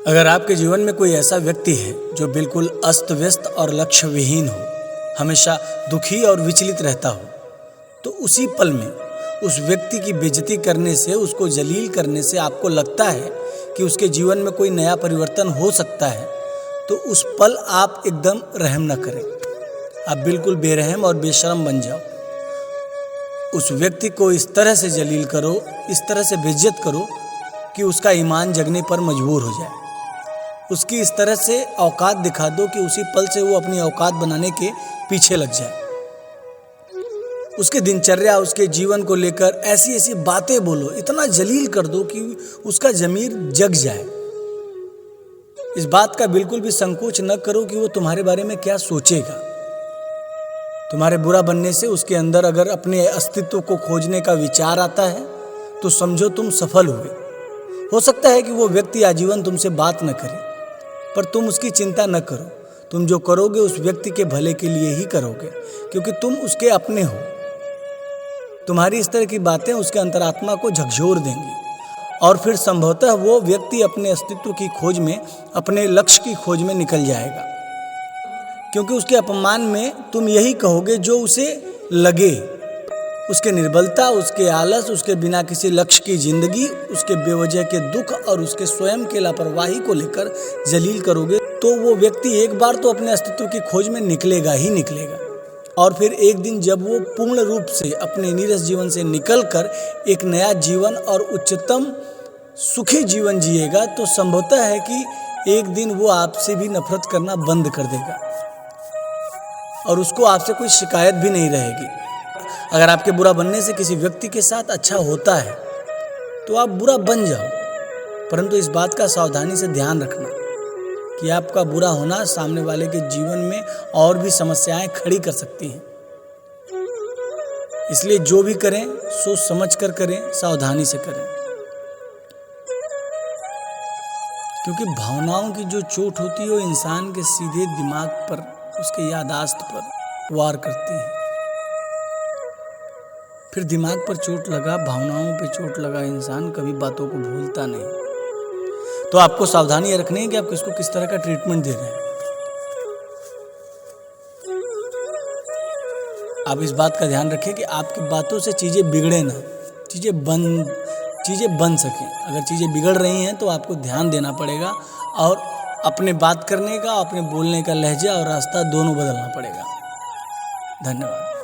अगर आपके जीवन में कोई ऐसा व्यक्ति है जो बिल्कुल अस्त व्यस्त और लक्ष्य विहीन हो, हमेशा दुखी और विचलित रहता हो, तो उसी पल में उस व्यक्ति की बेइज्जती करने से, उसको जलील करने से आपको लगता है कि उसके जीवन में कोई नया परिवर्तन हो सकता है, तो उस पल आप एकदम रहम न करें। आप बिल्कुल बेरहम और बेशर्म बन जाओ। उस व्यक्ति को इस तरह से जलील करो, इस तरह से बेइज्जत करो कि उसका ईमान जगने पर मजबूर हो जाए। उसकी इस तरह से औकात दिखा दो कि उसी पल से वो अपनी औकात बनाने के पीछे लग जाए। उसके दिनचर्या, उसके जीवन को लेकर ऐसी ऐसी बातें बोलो, इतना जलील कर दो कि उसका ज़मीर जग जाए। इस बात का बिल्कुल भी संकोच न करो कि वो तुम्हारे बारे में क्या सोचेगा। तुम्हारे बुरा बनने से उसके अंदर अगर अपने अस्तित्व को खोजने का विचार आता है तो समझो तुम सफल हुए। हो सकता है कि वो व्यक्ति आजीवन तुमसे बात न करे, पर तुम उसकी चिंता न करो। तुम जो करोगे उस व्यक्ति के भले के लिए ही करोगे, क्योंकि तुम उसके अपने हो। तुम्हारी इस तरह की बातें उसके अंतरात्मा को झकझोर देंगी और फिर संभवतः वो व्यक्ति अपने अस्तित्व की खोज में, अपने लक्ष्य की खोज में निकल जाएगा, क्योंकि उसके अपमान में तुम यही कहोगे जो उसे लगे। उसके निर्बलता, उसके आलस, उसके बिना किसी लक्ष्य की जिंदगी, उसके बेवजह के दुख और उसके स्वयं के लापरवाही को लेकर जलील करोगे, तो वो व्यक्ति एक बार तो अपने अस्तित्व की खोज में निकलेगा ही निकलेगा। और फिर एक दिन जब वो पूर्ण रूप से अपने नीरस जीवन से निकलकर एक नया जीवन और उच्चतम सुखी जीवन जिएगा, तो संभवतः है कि एक दिन वो आपसे भी नफरत करना बंद कर देगा और उसको आपसे कोई शिकायत भी नहीं रहेगी। अगर आपके बुरा बनने से किसी व्यक्ति के साथ अच्छा होता है तो आप बुरा बन जाओ, परंतु इस बात का सावधानी से ध्यान रखना कि आपका बुरा होना सामने वाले के जीवन में और भी समस्याएं खड़ी कर सकती हैं। इसलिए जो भी करें सोच समझ कर करें, सावधानी से करें, क्योंकि भावनाओं की जो चोट होती है वो इंसान के सीधे दिमाग पर, उसके याददाश्त पर वार करती है। फिर दिमाग पर चोट लगा, भावनाओं पे चोट लगा इंसान कभी बातों को भूलता नहीं। तो आपको सावधानी रखनी है कि आप किसको किस तरह का ट्रीटमेंट दे रहे हैं। आप इस बात का ध्यान रखें कि आपकी बातों से चीज़ें बिगड़े ना, चीज़ें बन सकें। अगर चीज़ें बिगड़ रही हैं तो आपको ध्यान देना पड़ेगा और अपने बात करने का, अपने बोलने का लहजा और रास्ता दोनों बदलना पड़ेगा। धन्यवाद।